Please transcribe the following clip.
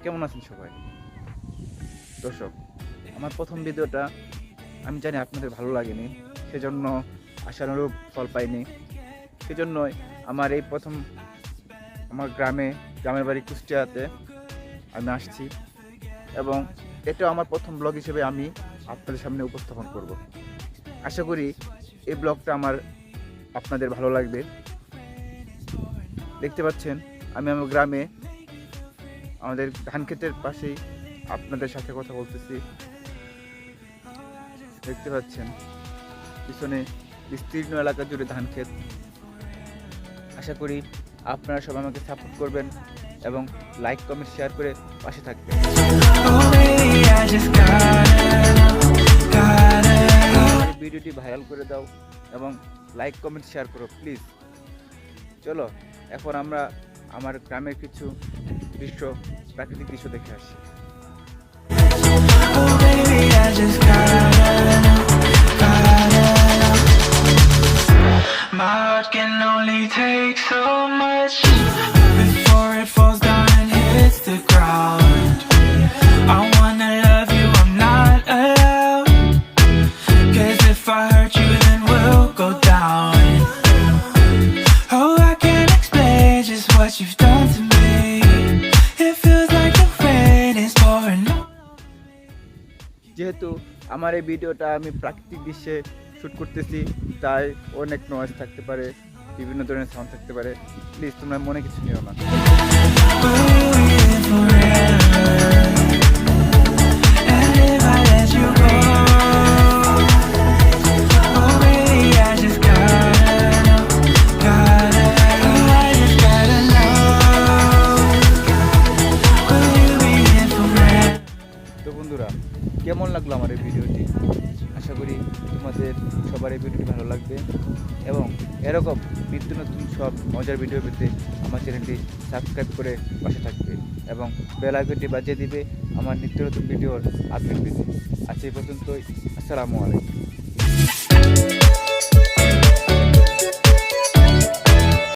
কেমন আছেন সবাই? দর্শক, আমার প্রথম ভিডিওটা আমি জানি আপনাদের ভালো লাগেনি, সেজন্য আশানুরূপ ফল পাইনি। সেজন্যই আমার এই প্রথম আমার গ্রামের বাড়ি কুষ্টিয়াতে আমি আসছি এবং এটা আমার প্রথম ব্লগ হিসেবে আমি আপনাদের সামনে উপস্থাপন করব। আশা করি এই ব্লগটা আপনাদের ভালো লাগবে। দেখতে পাচ্ছেন আমি আমার গ্রামে আমাদের ধান ক্ষেতের পাশেই আপনাদের সাথে কথা বলতেছি। দেখতে পাচ্ছেন পিছনে বিস্তীর্ণ এলাকা জুড়ে ধান ক্ষেত। আশা করি আপনারা সবাই আমাকে সাপোর্ট করবেন এবং লাইক কমেন্ট শেয়ার করে পাশে থাকবেন। ভিডিওটি ভাইরাল করে দাও এবং লাইক কমেন্ট শেয়ার করো প্লিজ। চলো এখন আমরা আমার গ্রামের কিছু প্রাকৃতিক দৃশ্য দেখে আসি। My heart can only take so much before it falls down and hits the ground. I wanna love you, I'm not allowed, 'cause if I hurt you then we'll go down. Oh, I can't explain just what you've done to me. It feels like the rain is pouring. যেহেতু আমার এই ভিডিওটা আমি প্রাকৃতিক দৃশ্যে shoot করতেছি, তাই অনেক নয়েজ থাকতে পারে, বিভিন্ন ধরনের সাউন্ড থাকতে পারে। প্লিজ তোমরা মনে কিছু নিও না। তো বন্ধুরা, কেমন লাগলো আমার এই ভিডিওটি? আশা করি তোমাদের সবার এই ভিডিওটি ভালো লাগবে এবং এরকম নিত্য নতুন সব মজার ভিডিও পেতে আমার চ্যানেলটি সাবস্ক্রাইব করে পাশে থাকবে এবং বেল আইকনটি বাজিয়ে দিবে আমার নিত্য নতুন ভিডিওর আপডেট পেতে। আজ এই পর্যন্তই। আসসালামু আলাইকুম।